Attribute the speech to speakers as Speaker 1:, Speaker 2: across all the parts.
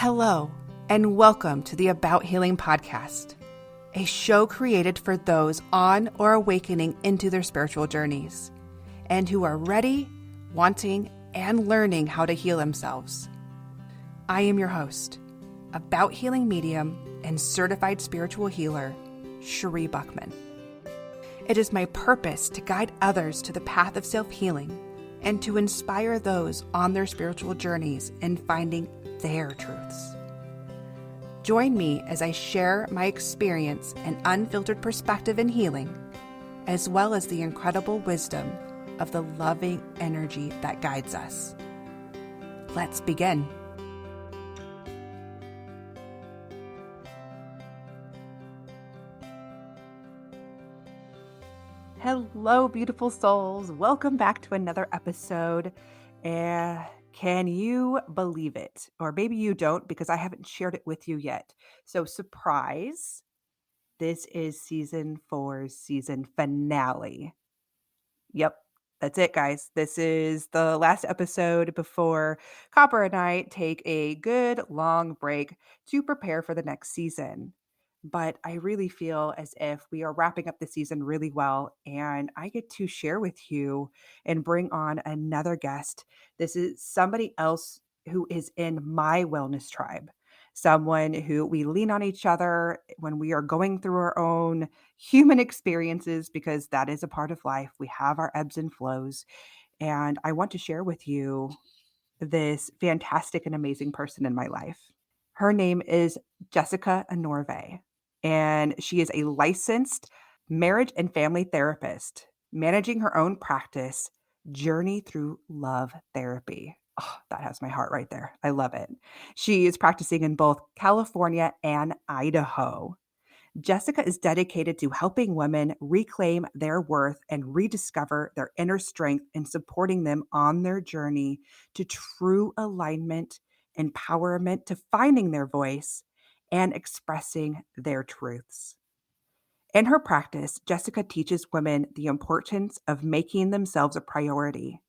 Speaker 1: Hello, and welcome to the About Healing podcast, a show created for those on or awakening into their spiritual journeys, and who are ready, wanting, and learning how to heal themselves. I am your host, About Healing medium and certified spiritual healer, Cherie Buckman. It is my purpose to guide others to the path of self-healing and to inspire those on their spiritual journeys in finding their truths. Join me as I share my experience and unfiltered perspective in healing, as well as the incredible wisdom of the loving energy that guides us. Let's begin. Hello, beautiful souls. Welcome back to another episode. Can you believe it? Or maybe you don't, because I haven't shared it with you yet. So, surprise, this is season 4's season finale. Yep, that's it, guys. This is the last episode before Copper and I take a good long break to prepare for the next season. But I really feel as if we are wrapping up the season really well, and I get to share with you and bring on another guest. This is somebody else who is in my wellness tribe, someone who we lean on each other when we are going through our own human experiences, because that is a part of life. We have our ebbs and flows. And I want to share with you this fantastic and amazing person in my life. Her name is Jessica Anorve, and she is a licensed marriage and family therapist, managing her own practice, Journey Through Love Therapy. Oh, that has my heart right there. I love it. She is practicing in both California and Idaho. Jessica is dedicated to helping women reclaim their worth and rediscover their inner strength and supporting them on their journey to true alignment, empowerment, to finding their voice and expressing their truths. In her practice, Jessica teaches women the importance of making themselves a priority,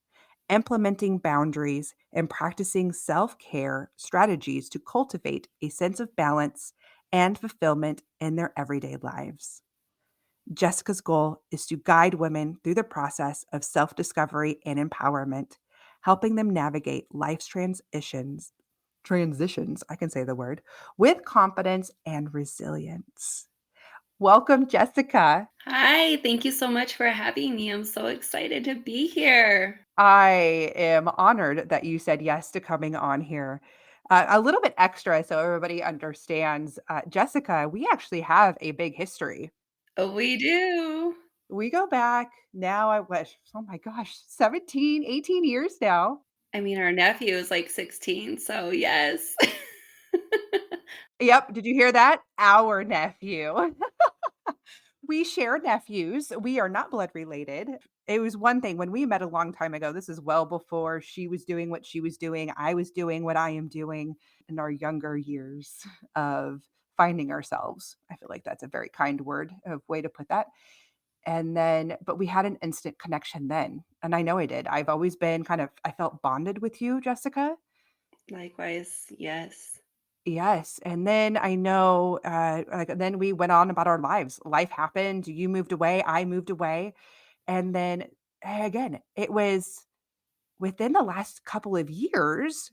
Speaker 1: implementing boundaries, and practicing self-care strategies to cultivate a sense of balance and fulfillment in their everyday lives. Jessica's goal is to guide women through the process of self-discovery and empowerment, helping them navigate life's transitions, I can say the word, with confidence and resilience. Welcome, Jessica.
Speaker 2: Hi, thank you so much for having me. I'm so excited to be here.
Speaker 1: I am honored that you said yes to coming on here. A little bit extra so everybody understands. Jessica, we actually have a big history.
Speaker 2: Oh, we do.
Speaker 1: We go back now, I wish, oh my gosh, 17, 18 years now.
Speaker 2: I mean, our nephew is like 16, so yes.
Speaker 1: Yep. Did you hear that? Our nephew. We share nephews. We are not blood related. It was one thing when we met a long time ago. This is well before she was doing what she was doing. I was doing what I am doing in our younger years of finding ourselves. I feel like that's a very kind word of way to put that. And then, but we had an instant connection then. And I know I did. I've always been I felt bonded with you, Jessica.
Speaker 2: Likewise, yes.
Speaker 1: Yes, and then I know, then we went on about our lives. Life happened, you moved away, I moved away, and then, again, it was within the last couple of years,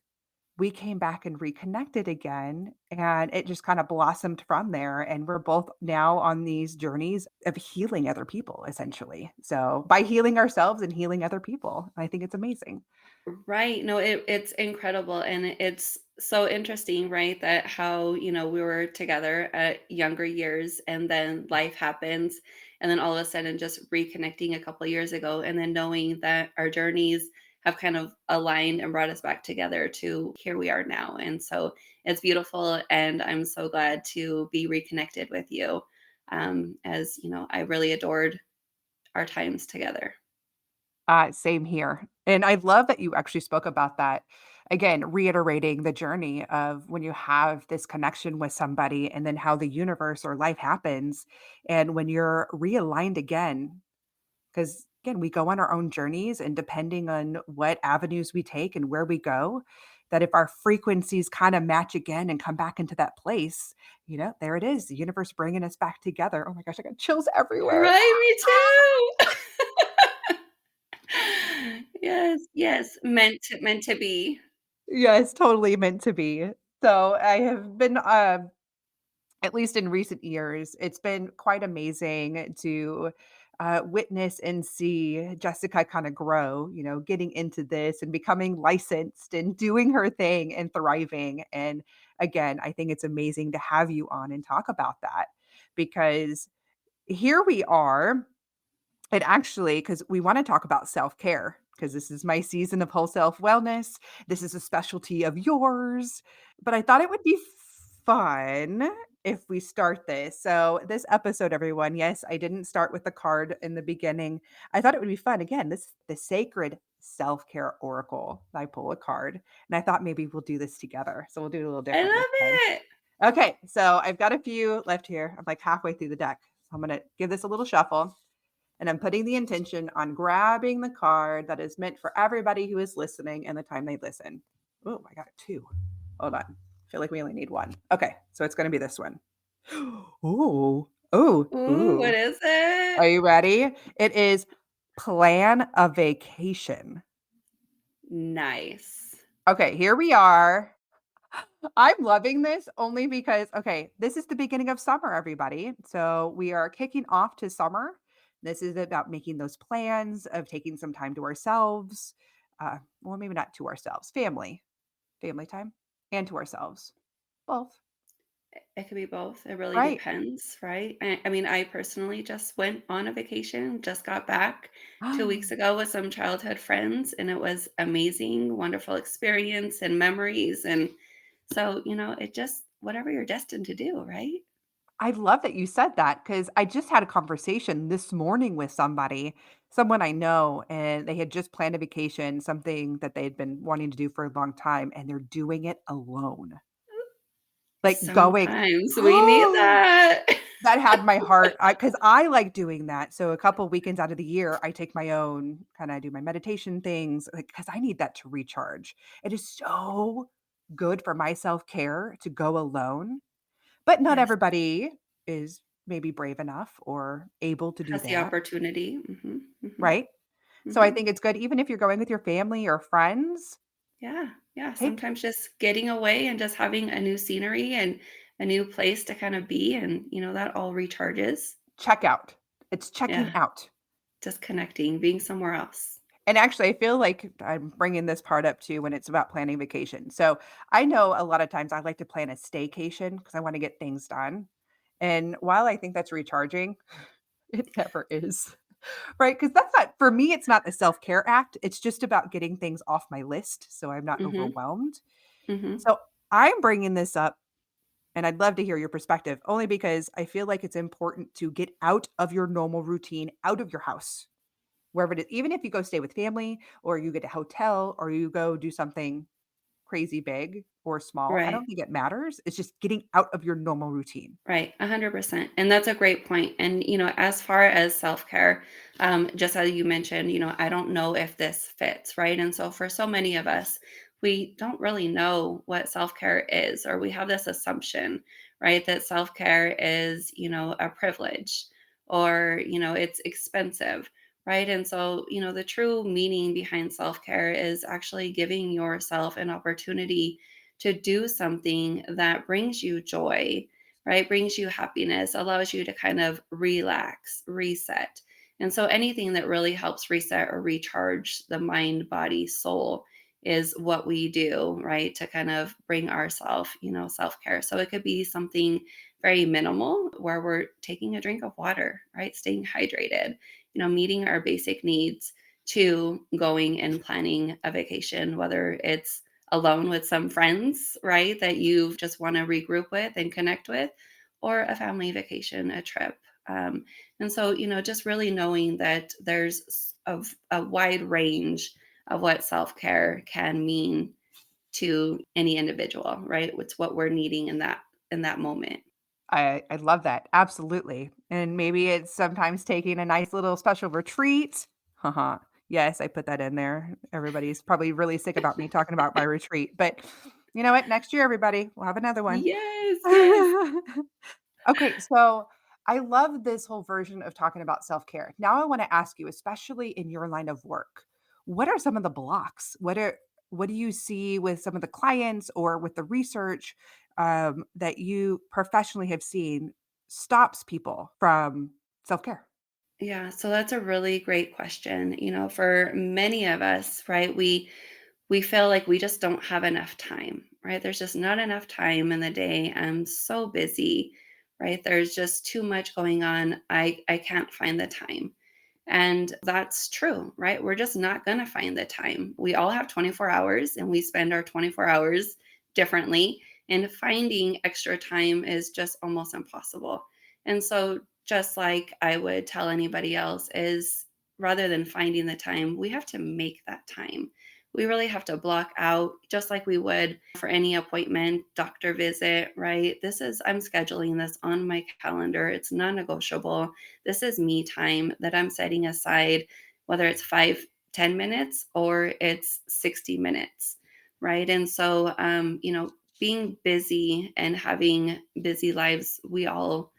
Speaker 1: we came back and reconnected again, and it just kinda blossomed from there, and we're both now on these journeys of healing other people, essentially. So, by healing ourselves and healing other people, I think it's amazing.
Speaker 2: Right. No, it's incredible. And it's so interesting, right? That how, we were together at younger years and then life happens. And then all of a sudden just reconnecting a couple of years ago and then knowing that our journeys have kind of aligned and brought us back together to here we are now. And so it's beautiful. And I'm so glad to be reconnected with you. As I really adored our times together.
Speaker 1: Same here. And I love that you actually spoke about that. Again, reiterating the journey of when you have this connection with somebody and then how the universe or life happens. And when you're realigned again, because again, we go on our own journeys and depending on what avenues we take and where we go, that if our frequencies kind of match again and come back into that place, there it is, the universe bringing us back together. Oh my gosh, I got chills everywhere.
Speaker 2: Right, me too. Yes, yes, meant to be.
Speaker 1: Yes, totally meant to be. So I have been, at least in recent years, it's been quite amazing to witness and see Jessica kind of grow, getting into this and becoming licensed and doing her thing and thriving. And again, I think it's amazing to have you on and talk about that because here we are. And actually, because we want to talk about self care, because this is my season of whole self wellness. This is a specialty of yours. But I thought it would be fun if we start this. So, this episode, everyone, yes, I didn't start with the card in the beginning. I thought it would be fun. Again, this the sacred self care oracle. I pull a card, and I thought maybe we'll do this together. So, we'll do it a little
Speaker 2: I
Speaker 1: different this time.
Speaker 2: love it.
Speaker 1: Okay, so I've got a few left here. I'm like halfway through the deck. So, I'm going to give this a little shuffle. And I'm putting the intention on grabbing the card that is meant for everybody who is listening and the time they listen. Oh, I got two. Hold on. I feel like we only need one. Okay, so it's going to be this one. Ooh, ooh,
Speaker 2: Ooh, what
Speaker 1: ooh.
Speaker 2: is it?
Speaker 1: Are you ready? It is plan a vacation.
Speaker 2: Nice.
Speaker 1: Okay, here we are. I'm loving this only because, okay, this is the beginning of summer, everybody. So we are kicking off to summer. This is about making those plans of taking some time to ourselves. Well, maybe not to ourselves, family time, and to ourselves. Both,
Speaker 2: It could be both. It really
Speaker 1: right?
Speaker 2: depends, right? I mean, I personally just went on a vacation, just got back 2 weeks ago with some childhood friends, and it was amazing, wonderful experience and memories, and so, it just whatever you're destined to do, right?
Speaker 1: I love that you said that because I just had a conversation this morning with someone I know, and they had just planned a vacation, something that they had been wanting to do for a long time, and they're doing it alone. Like going,
Speaker 2: Sometimes we need that.
Speaker 1: that had my heart, because I like doing that. So a couple weekends out of the year, I take my own, kinda do my meditation things, like because I need that to recharge. It is so good for my self-care to go alone, but not
Speaker 2: Yes,
Speaker 1: everybody is maybe brave enough or able to do
Speaker 2: has the
Speaker 1: that,
Speaker 2: opportunity. Mhm, mhm,
Speaker 1: right? So I
Speaker 2: mhm.
Speaker 1: think it's good even if you're going with your family or friends,
Speaker 2: Yeah, yeah,
Speaker 1: take
Speaker 2: sometimes just getting away and just having a new scenery and a new place to kind of be and, that all recharges.
Speaker 1: check out. It's checking
Speaker 2: Yeah,
Speaker 1: out.
Speaker 2: just connecting, being somewhere else.
Speaker 1: And actually, I feel like I'm bringing this part up too when it's about planning vacation. So I know a lot of times I like to plan a staycation because I want to get things done. And while I think that's recharging, it never is. Right? Because that's not, for me, it's not a self care act. It's just about getting things off my list so I'm not
Speaker 2: Mhm,
Speaker 1: overwhelmed.
Speaker 2: mhm.
Speaker 1: So I'm bringing this up and I'd love to hear your perspective only because I feel like it's important to get out of your normal routine, out of your house, wherever it is, even if you go stay with family or you get a hotel or you go do something crazy big or small. I
Speaker 2: Right.
Speaker 1: don't think it matters. It's just getting out of your normal routine.
Speaker 2: Right, 100%. And that's a great point. And, as far as self care, just as you mentioned, I don't know if this fits, right? And so for so many of us, we don't really know what self care is, or we have this assumption, right, that self care is, a privilege or, it's expensive, right? And so, the true meaning behind self care is actually giving yourself an opportunity to do something that brings you joy, right? Brings you happiness, allows you to kind of relax, reset. And so anything that really helps reset or recharge the mind, body, soul is what we do, right? To kind of bring ourself, self-care. So it could be something very minimal where we're taking a drink of water, right? Staying hydrated, meeting our basic needs to going and planning a vacation, whether it's alone with some friends, right, that you just want to regroup with and connect with, or a family vacation, a trip. And so, just really knowing that there's a wide range of what self care can mean to any individual, right? It's what we're needing in that moment.
Speaker 1: I love that. Absolutely. And maybe it's sometimes taking a nice little special retreat. Haha. Yes, I put that in there. Everybody's probably really sick about me talking about my retreat, but you know what? Next year, everybody, we'll have another one.
Speaker 2: Yes, yes.
Speaker 1: Okay, so I love this whole version of talking about self-care. Now I want to ask you, especially in your line of work, what are some of the blocks? What do you see with some of the clients or with the research that you professionally have seen stops people from self-care?
Speaker 2: Yeah, so that's a really great question. For many of us, right, we feel like we just don't have enough time, right? There's just not enough time in the day. I'm so busy, right? There's just too much going on. I can't find the time. And that's true, right? We're just not going to find the time. We all have 24 hours and we spend our 24 hours differently. And finding extra time is just almost impossible. And so, just like I would tell anybody else, is rather than finding the time, we have to make that time. We really have to block out, just like we would for any appointment, doctor visit, right? I'm scheduling this on my calendar. It's non negotiable. This is me time that I'm setting aside, whether it's 5, 10 minutes or it's 60 minutes, right? And so, being busy and having busy lives, we all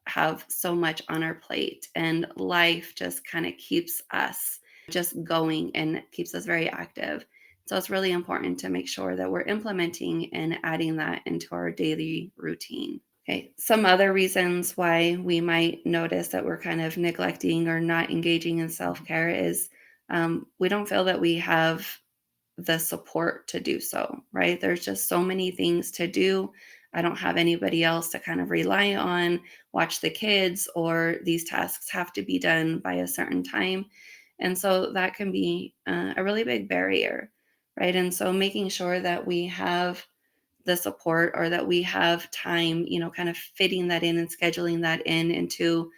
Speaker 2: have so much on our plate, and life just kind of keeps us just going and keeps us very active. So it's really important to make sure that we're implementing and adding that into our daily routine. Okay. Some other reasons why we might notice that we're kind of neglecting or not engaging in self care is we don't feel that we have the support to do so, right? There's just so many things to do. I don't have anybody else to kind of rely on, watch the kids, or these tasks have to be done by a certain time. And so that can be a really big barrier, right? And so making sure that we have the support or that we have time, kind of fitting that in and scheduling that in into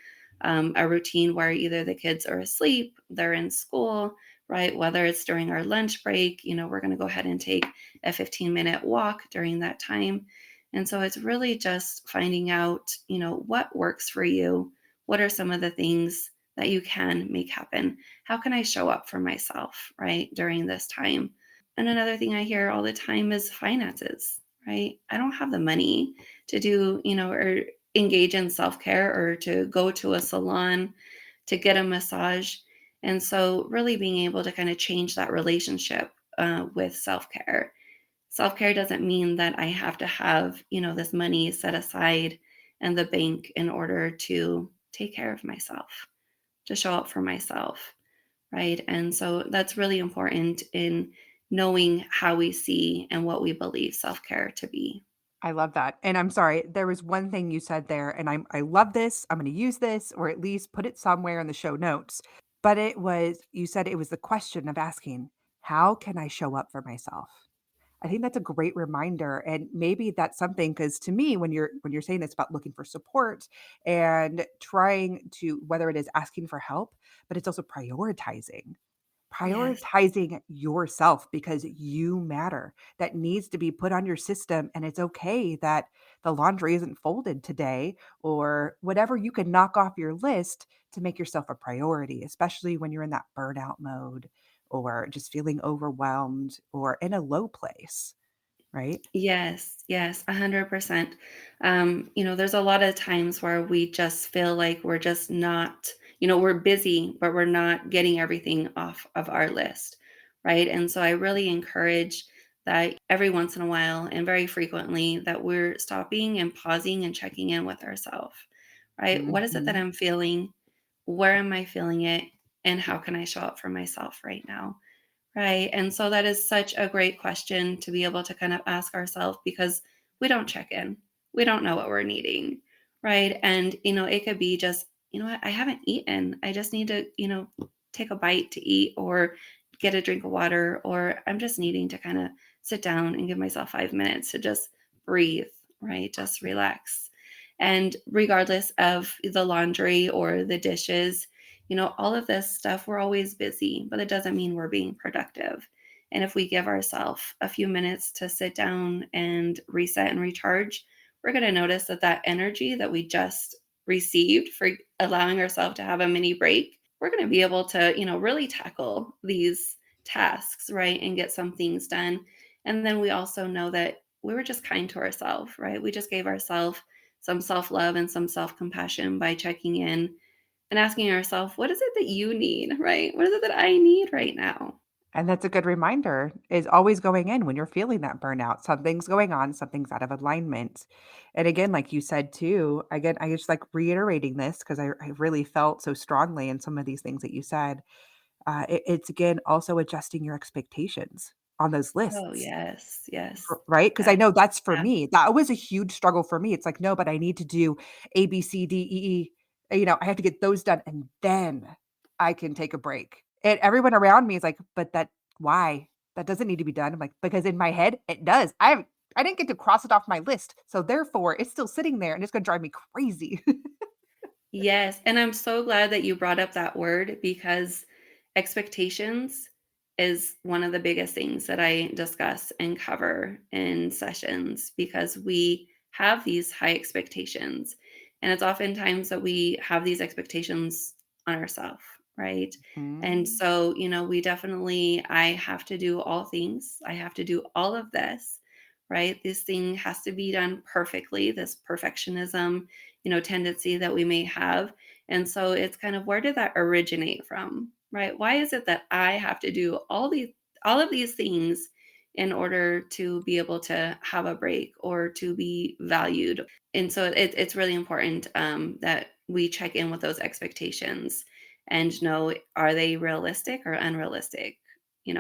Speaker 2: a routine where either the kids are asleep, they're in school, right? Whether it's during our lunch break, we're going to go ahead and take a 15-minute walk during that time. And so it's really just finding out, what works for you. What are some of the things that you can make happen? How can I show up for myself, right, during this time? And another thing I hear all the time is finances, right? I don't have the money to do, or engage in self care or to go to a salon to get a massage. And so, really being able to kind of change that relationship with self care. Self care doesn't mean that I have to have, this money set aside in the bank in order to take care of myself, to show up for myself, right? And so that's really important in knowing how we see and what we believe self care to be.
Speaker 1: I love that. And I'm sorry, there was one thing you said there, and I love this. I'm going to use this or at least put it somewhere in the show notes. But it was, you said it was the question of asking, how can I show up for myself? I think that's a great reminder. And maybe that's something because to me, when you're saying this about looking for support and trying to, whether it is asking for help, but it's also prioritizing.
Speaker 2: Yes.
Speaker 1: Prioritizing yourself because you matter. That needs to be put on your system, and it's okay that the laundry isn't folded today or whatever you can knock off your list to make yourself a priority, especially when you're in that burnout mode or just feeling overwhelmed or in a low place, right?
Speaker 2: Yes, yes, 100%. There's a lot of times where we just feel like we're just not, we're busy, but we're not getting everything off of our list, right? And so I really encourage that every once in a while and very frequently that we're stopping and pausing and checking in with ourselves, right? What is it that
Speaker 1: Mhm.
Speaker 2: I'm feeling? Where am I feeling it? And how can I show up for myself right now? Right. And so that is such a great question to be able to kind of ask ourselves because we don't check in. We don't know what we're needing. Right. And, it could be just, what, I haven't eaten. I just need to, take a bite to eat or get a drink of water, or I'm just needing to kind of sit down and give myself 5 minutes to just breathe, right? Just relax. And regardless of the laundry or the dishes, all of this stuff, we're always busy, but it doesn't mean we're being productive. And if we give ourselves a few minutes to sit down and reset and recharge, we're going to notice that that energy that we just received for allowing ourselves to have a mini break we're going to be able to, really tackle these tasks, right? And get some things done. And then we also know that we were just kind to ourselves, right? We just gave ourselves some self love and some self compassion by checking in and asking ourselves, what is it that you need, right? What is it that I need right now?
Speaker 1: And that's a good reminder is always going in when you're feeling that burnout. Something's going on, something's out of alignment. And again, like you said too, again, I just like reiterating this because I really felt so strongly in some of these things that you said. It's again also adjusting your expectations on those
Speaker 2: Oh,
Speaker 1: lists.
Speaker 2: yes, yes.
Speaker 1: Right? Because I
Speaker 2: Yes.
Speaker 1: know that's for
Speaker 2: Yeah.
Speaker 1: me. That was a huge struggle for me. It's like, "No, but I need to do A, B, C, D, E, E." I have to get those done, and then I can take a break. And everyone around me is like, "But that why? That doesn't need to be done." I'm like, "Because in my head, it does. I didn't get to cross it off my list, so therefore, it's still sitting there, and it's gonna drive me crazy."
Speaker 2: Yes, and I'm so glad that you brought up that word because expectations is one of the biggest things that I discuss and cover in sessions because we have these high expectations. And it's oftentimes that we have these expectations on ourselves, right? And
Speaker 1: Mm.
Speaker 2: so, I have to do all things. I have to do all of this, right? This thing has to be done perfectly, this perfectionism tendency that we may have. And so it's kind of where did that originate from, right? Why is it that I have to do all of these things in order to be able to have a break or to be valued? And so it's really important that we check in with those expectations and know are they realistic or unrealistic?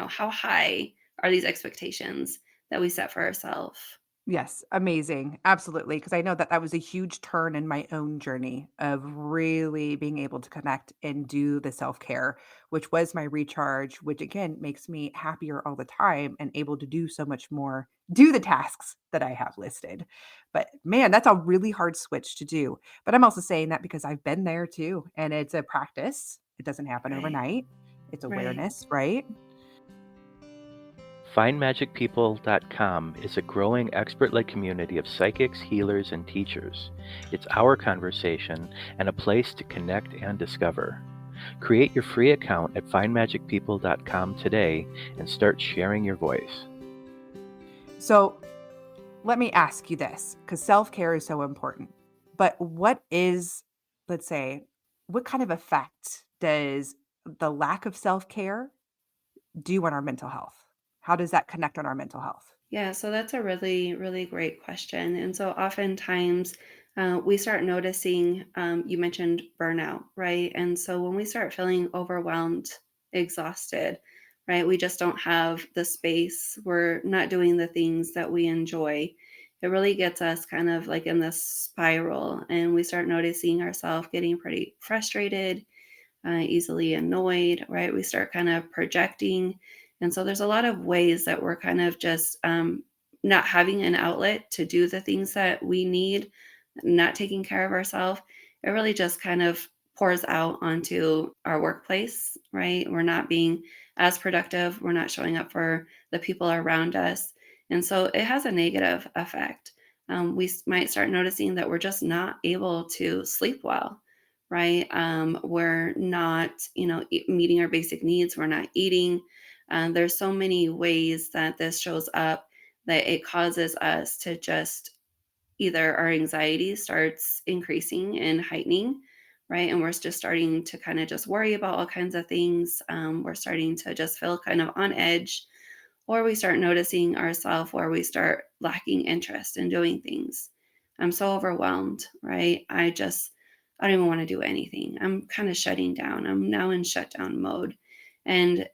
Speaker 2: How high are these expectations that we set for ourselves?
Speaker 1: Yes, amazing. Absolutely, because I know that that was a huge turn in my own journey of really being able to connect and do the self-care, which was my recharge, which again makes me happier all the time and able to do so much more, do the tasks that I have listed. But man, that's a really hard switch to do. But I'm also saying that because I've been there too, and it's a practice. It doesn't happen
Speaker 2: Right,
Speaker 1: overnight. It's
Speaker 2: right.
Speaker 1: awareness, right?
Speaker 3: FindMagicPeople.com is a growing expert led community of psychics, healers, and teachers. It's our conversation and a place to connect and discover. Create your free account at FindMagicPeople.com today and start sharing your voice.
Speaker 1: So let me ask you this, because self-care is so important. But what is, let's say, what kind of effect does the lack of self-care do on our mental health? How does that connect on our mental health?
Speaker 2: Yeah, so that's a really, really great question. And so oftentimes we start noticing, you mentioned burnout, right? And so when we start feeling overwhelmed, exhausted, right, we just don't have the space, we're not doing the things that we enjoy. It really gets us kind of like in this spiral, and we start noticing ourselves getting pretty frustrated, easily annoyed, right? We start kind of projecting. And so there's a lot of ways that we're kind of just not having an outlet to do the things that we need, not taking care of ourselves. It really just kind of pours out onto our workplace, right? We're not being as productive. We're not showing up for the people around us. And so it has a negative effect. Might start noticing that we're just not able to sleep well, right? We're not, meeting our basic needs. We're not eating. There's so many ways that this shows up that it causes us to just either our anxiety starts increasing and heightening, right? And we're just starting to kind of just worry about all kinds of things. We're starting to just feel kind of on edge, or we start noticing ourselves where we start lacking interest in doing things. I'm so overwhelmed, right? I don't even want to do anything. I'm kind of shutting down. I'm now in shutdown mode. And,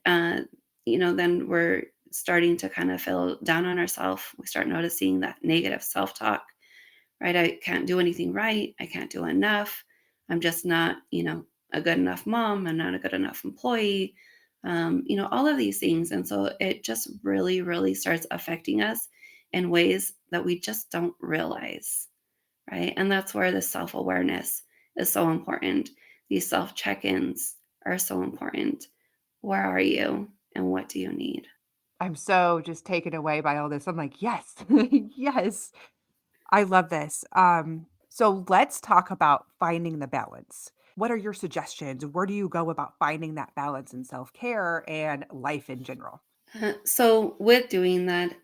Speaker 2: then we're starting to kind of feel down on ourselves. We start noticing that negative self talk, right? I can't do anything right. I can't do enough. I'm just not, a good enough mom. I'm not a good enough employee. All of these things. And so it just really, really starts affecting us in ways that we just don't realize, right? And that's where the self awareness is so important. These self check ins are so important. Where are you and what do you need?
Speaker 1: I'm so just taken away by all this. I'm like, yes, yes, I love this. So let's talk about finding the balance. What are your suggestions? Where do you go about finding that balance in self-care and life in general?
Speaker 2: So with doing that,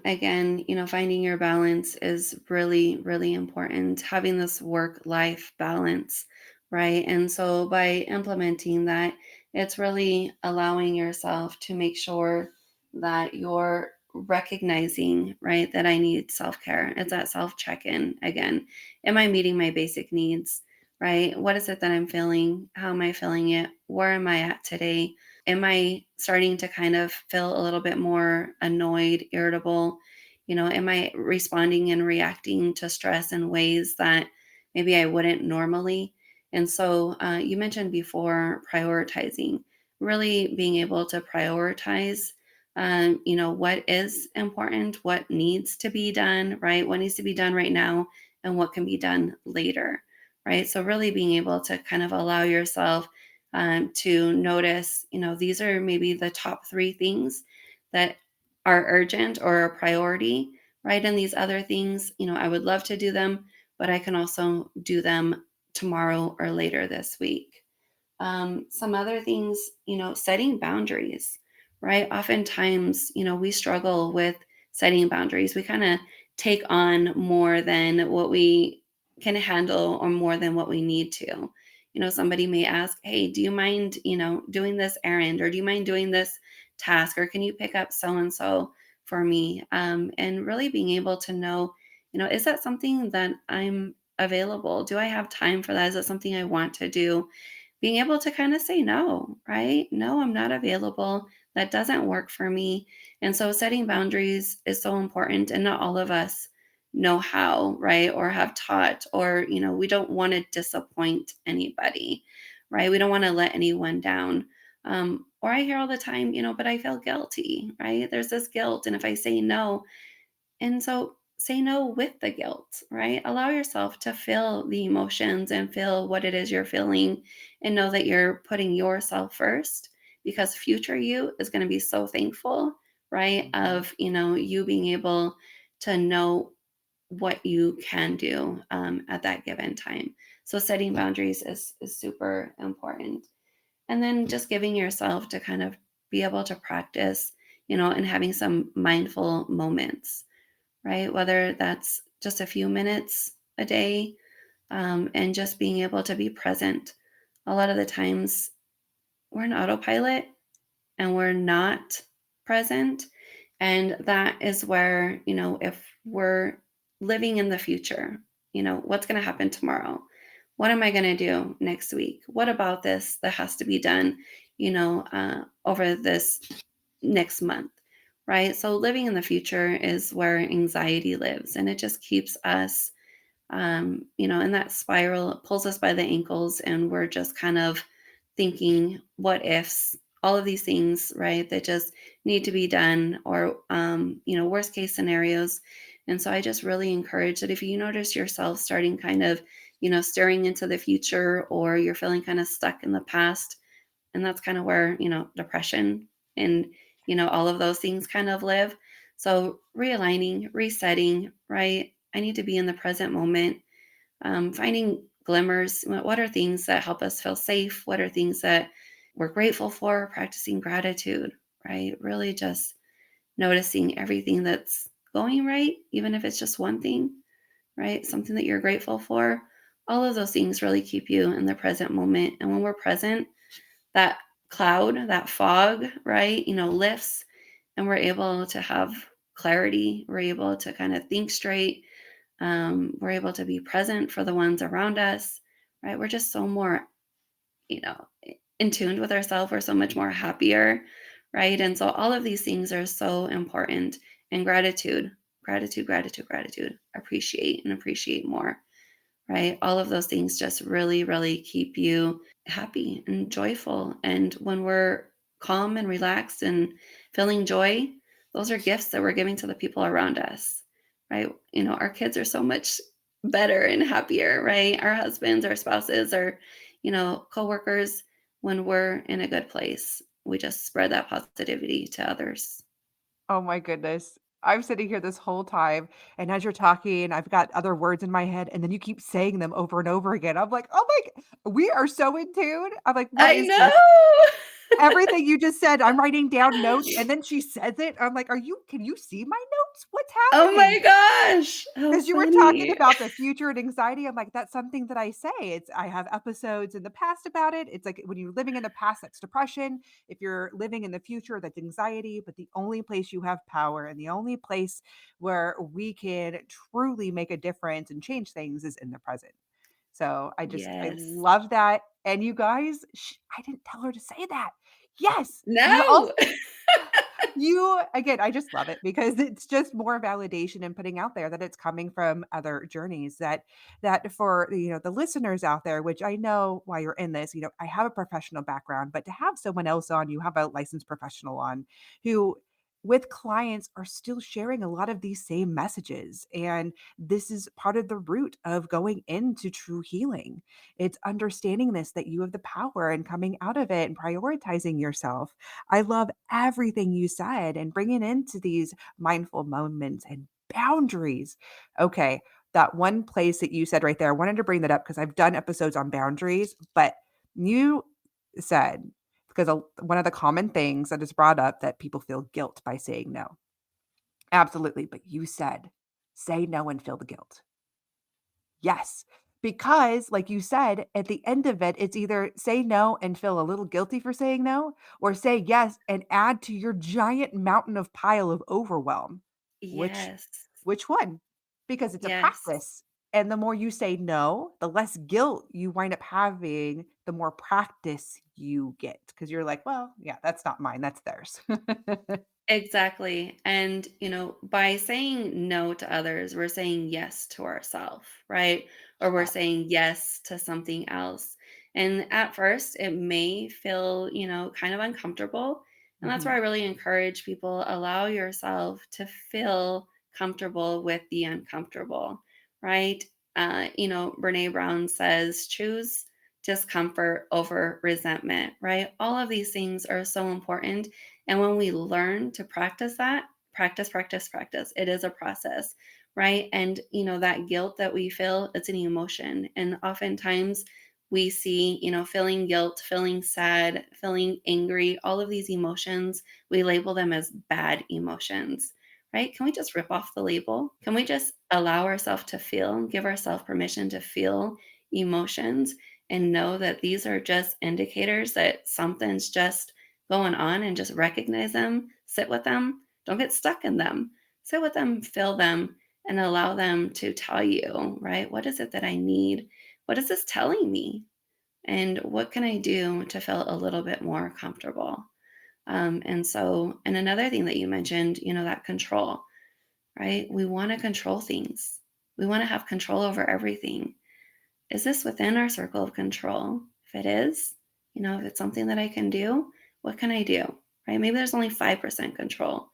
Speaker 2: again, finding your balance is really, really important. Having this work-life balance, right? And so by implementing that, it's really allowing yourself to make sure that you're recognizing, right, that I need self-care. It's that self-check-in again. Am I meeting my basic needs, right? What is it that I'm feeling? How am I feeling it? Where am I at today? Am I starting to kind of feel a little bit more annoyed, irritable? Am I responding and reacting to stress in ways that maybe I wouldn't normally? And so you mentioned before prioritizing, really being able to prioritize, what is important, what needs to be done, right? What needs to be done right now and what can be done later, right? So really being able to kind of allow yourself to notice, these are maybe the top three things that are urgent or a priority, right? And these other things, I would love to do them, but I can also do them tomorrow or later this week. Some other things, setting boundaries, right? Oftentimes, we struggle with setting boundaries. We kind of take on more than what we can handle or more than what we need to. Somebody may ask, hey, do you mind, doing this errand, or do you mind doing this task, or can you pick up so and so for me? And really being able to know, is that something that I'm available? Do I have time for that? Is it something I want to do? Being able to kind of say no, right? No, I'm not available. That doesn't work for me. And so setting boundaries is so important. And not all of us know how, right? Or have taught, or, we don't want to disappoint anybody, right? We don't want to let anyone down. Or I hear all the time, but I feel guilty, right? There's this guilt. And if I say no, and so say no with the guilt, right? Allow yourself to feel the emotions and feel what it is you're feeling, and know that you're putting yourself first, because future you is going to be so thankful, right?
Speaker 1: Mhm.
Speaker 2: Of, you being able to know what you can do at that given time. So setting boundaries is super important. And then just giving yourself to kind of be able to practice, and having some mindful moments, right? Whether that's just a few minutes a day, and just being able to be present. A lot of the times we're in autopilot and we're not present. And that is where, if we're living in the future, what's going to happen tomorrow? What am I going to do next week? What about this that has to be done, over this next month, right? So living in the future is where anxiety lives, and it just keeps us, in that spiral. It pulls us by the ankles, and we're just kind of thinking what ifs, all of these things, right? That just need to be done, or, worst case scenarios. And so I just really encourage that if you notice yourself starting kind of, staring into the future, or you're feeling kind of stuck in the past, and that's kind of where, depression and, all of those things kind of live. So realigning, resetting, right? I need to be in the present moment, finding glimmers. What are things that help us feel safe? What are things that we're grateful for? Practicing gratitude, right? Really just noticing everything that's going right, even if it's just one thing, right? Something that you're grateful for. All of those things really keep you in the present moment. And when we're present, that cloud, that fog, right, lifts, and we're able to have clarity. We're able to kind of think straight. We're able to be present for the ones around us, right? We're just so more, in tune with ourselves. We're so much more happier, right? And so all of these things are so important. And gratitude, gratitude, gratitude, gratitude, appreciate and appreciate more, right? All of those things just really, really keep you happy and joyful. And when we're calm and relaxed and feeling joy, those are gifts that we're giving to the people around us, right? Our kids are so much better and happier, right? Our husbands, our spouses, our, coworkers, when we're in a good place, we just spread that positivity to others.
Speaker 1: Oh my goodness. I'm sitting here this whole time, and as you're talking, I've got other words in my head, and then you keep saying them over and over again. I'm like, "Oh we are so in tune." I'm like, "What
Speaker 2: I
Speaker 1: is this?"
Speaker 2: know.
Speaker 1: Everything you just said, I'm writing down notes, and then she says it. I'm like, can you see my notes? What's
Speaker 2: Oh
Speaker 1: happening?"
Speaker 2: my gosh, how
Speaker 1: 'Cause you were talking
Speaker 2: funny.
Speaker 1: about the future and anxiety, I'm like, that's something that I say. I have episodes in the past about it. It's like when you're living in the past, that's depression. If you're living in the future, that's anxiety. But the only place you have power and the only place where we can truly make a difference and change things is in the present. So I
Speaker 2: Yes.
Speaker 1: love that. And you guys, I didn't tell her to say that. Yes. You
Speaker 2: No.
Speaker 1: also you again, I just love it because it's just more validation and putting out there that it's coming from other journeys that for, the listeners out there, which I know why you're in this, I have a professional background, but to have someone else on, you have a licensed professional on who with clients are still sharing a lot of these same messages. And this is part of the root of going into true healing. It's understanding this that you have the power and coming out of it and prioritizing yourself. I love everything you said and bringing into these mindful moments and boundaries. Okay, that one place that you said right there, I wanted to bring that up because I've done episodes on boundaries, but you said because one of the common things that is brought up that people feel guilt by saying no. Absolutely, but you said say no and feel the guilt. Yes, because like you said, at the end of it, it's either say no and feel a little guilty for saying no, or say yes and add to your giant mountain of pile of overwhelm. Which
Speaker 2: Yes.
Speaker 1: which one? Because it's a
Speaker 2: Yes.
Speaker 1: practice. And the more you say no, the less guilt you wind up having, the more practice you get. Because you're like, well, yeah, that's not mine, that's theirs.
Speaker 2: Exactly. And, by saying no to others, we're saying yes to ourselves, right? Or we're
Speaker 1: Yeah.
Speaker 2: saying yes to something else. And at first, it may feel, kind of uncomfortable. And that's why I
Speaker 1: Mhm.
Speaker 2: really encourage people allow yourself to feel comfortable with the uncomfortable, right? Brene Brown says, choose discomfort over resentment, right? All of these things are so important, and when we learn to practice that, practice, practice, practice, it is a process, right? And, that guilt that we feel, it's an emotion. And oftentimes we see, feeling guilt, feeling sad, feeling angry, all of these emotions, we label them as bad emotions, right? Can we just rip off the label? Can we just allow ourselves to feel, give ourselves permission to feel emotions and know that these are just indicators that something's just going on, and just recognize them, sit with them, don't get stuck in them. Sit with them, feel them, and allow them to tell you, right? What is it that I need? What is this telling me? And what can I do to feel a little bit more comfortable? And another thing that you mentioned, that control, right? We want to control things. We want to have control over everything. Is this within our circle of control? If it is, if it's something that I can do, what can I do? Right? Maybe there's only 5% control.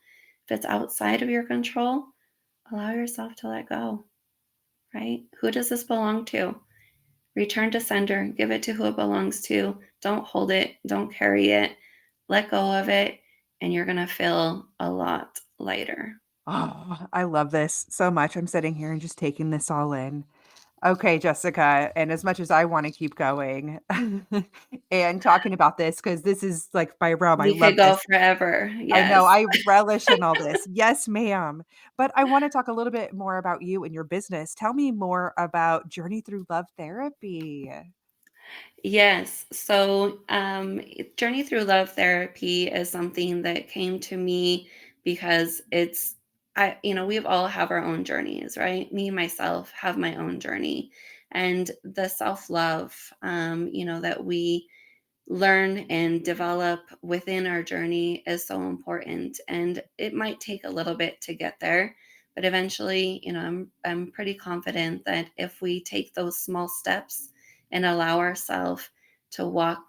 Speaker 2: If it's outside of your control, allow yourself to let go, right? Who does this belong to? Return to sender, give it to who it belongs to. Don't hold it, don't carry it, let go of it, and you're going to feel a lot lighter.
Speaker 1: Oh, I love this so much. I'm sitting here and just taking this all in. Okay, Jessica, and as much as I wanna keep going and talking about this, because this is, like, my realm, I
Speaker 2: We
Speaker 1: love
Speaker 2: could go
Speaker 1: this.
Speaker 2: forever.
Speaker 1: I know,
Speaker 2: Yes.
Speaker 1: I relish in all this. Yes, ma'am. But I wanna talk a little bit more about you and your business. Tell me more about Journey Through Love Therapy.
Speaker 2: Yes. So, Journey Through Love Therapy is something that came to me because we've all have our own journeys, right? Me, myself, have my own journey. And the self love, that we learn and develop within our journey is so important, and it might take a little bit to get there, but eventually, I'm pretty confident that if we take those small steps and allow ourselves to walk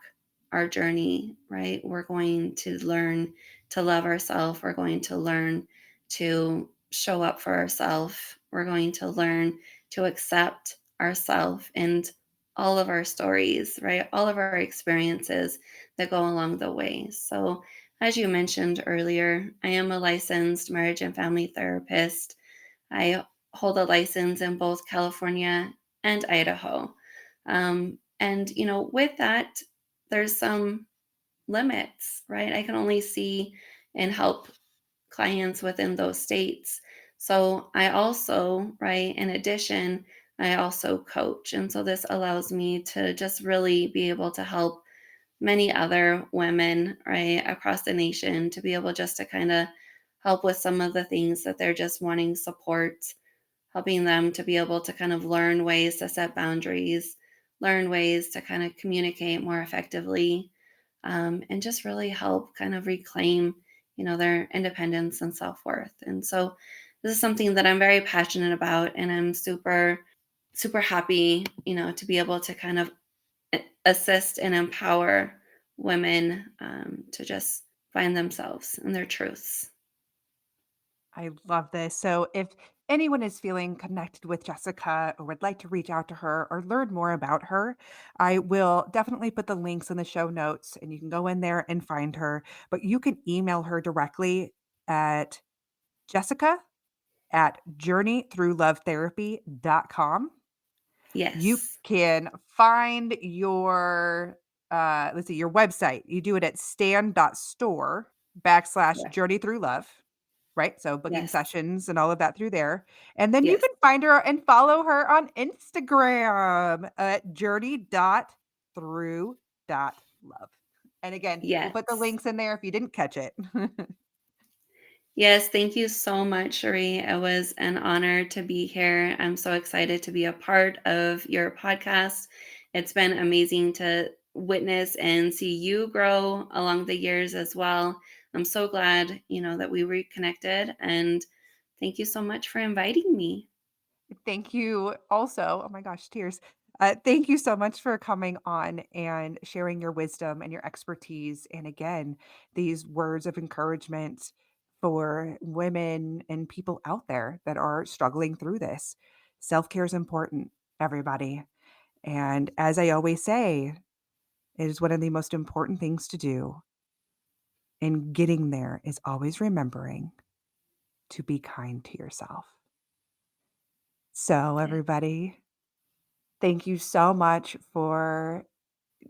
Speaker 2: our journey, right, we're going to learn to love ourselves, we're going to learn to show up for ourselves, we're going to learn to accept ourselves and all of our stories, right? All of our experiences that go along the way. So, as you mentioned earlier, I am a licensed marriage and family therapist. I hold a license in both California and Idaho. And, with that, there's some limits, right? I can only see and help clients within those states. So I also, right, in addition, I also coach. And so this allows me to just really be able to help many other women, right, across the nation to be able just to kind of help with some of the things that they're just wanting support, helping them to be able to kind of learn ways to set boundaries, learn ways to kind of communicate more effectively, and just really help kind of reclaim, their independence and self-worth. And so this is something that I'm very passionate about, and I'm super, super happy, to be able to kind of assist and empower women to just find themselves and their truths.
Speaker 1: I love this. So, if anyone is feeling connected with Jessica or would like to reach out to her or learn more about her, I will definitely put the links in the show notes and you can go in there and find her. But you can email her directly at Jessica at journeythroughlovetherapy.com. You
Speaker 2: Yes.
Speaker 1: can find your, let's see, your website. You do it at
Speaker 2: Correct.
Speaker 1: stan.store/journey through love, right? So booking
Speaker 2: Yes.
Speaker 1: sessions and all of that through there. And then you
Speaker 2: Yes.
Speaker 1: can find her and follow her on Instagram at journey.through.love. And again, we'll put the
Speaker 2: Yes.
Speaker 1: links in there if you didn't catch it.
Speaker 2: Yes, thank you so much, Cherie. It was an honor to be here. I'm so excited to be a part of your podcast. It's been amazing to witness and see you grow along the years as well. I'm so glad, that we reconnected, and thank you so much for inviting me.
Speaker 1: Thank you also. Oh my gosh, tears. Thank you so much for coming on and sharing your wisdom and your expertise. And again, these words of encouragement for women and people out there that are struggling through this. Self care is important, everybody. And as I always say, it is one of the most important things to do. And getting there is always remembering to be kind to yourself. So,
Speaker 2: Yeah.
Speaker 1: everybody, thank you so much for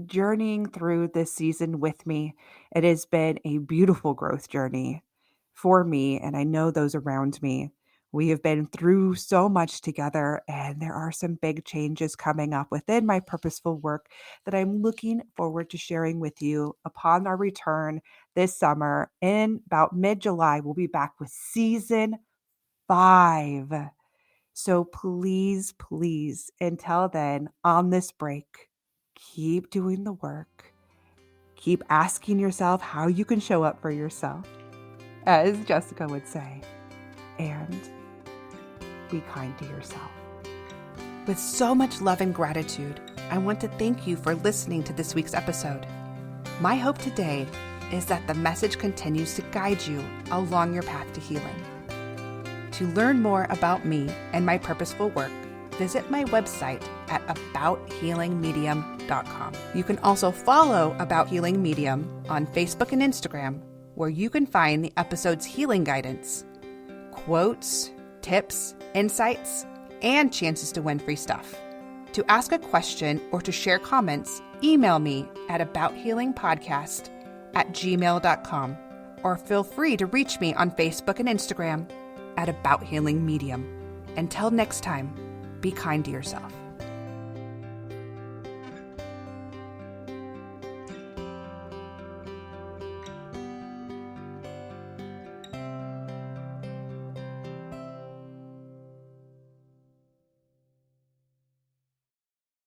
Speaker 1: journeying through this season with me. It has been a beautiful growth journey for me, and I know those around me. We have been through so much together, and there are some big changes coming up within my purposeful work that I'm looking forward to sharing with you upon our return this summer. In about mid July, we'll be back with season 5. So please, please, until then, on this break, keep doing the work. Keep asking yourself how you can show up for yourself, as Jessica would say, and be kind to yourself. With so much love and gratitude, I want to thank you for listening to this week's episode. My hope today is that the message continues to guide you along your path to healing. To learn more about me and my purposeful work, visit my website at abouthealingmedium.com. You can also follow About Healing Medium on Facebook and Instagram, where you can find the episode's healing guidance, quotes, tips, insights, and chances to win free stuff. To ask a question or to share comments, email me at abouthealingpodcast@gmail.com, or feel free to reach me on Facebook and Instagram at About Healing Medium. Until next time, be kind to yourself.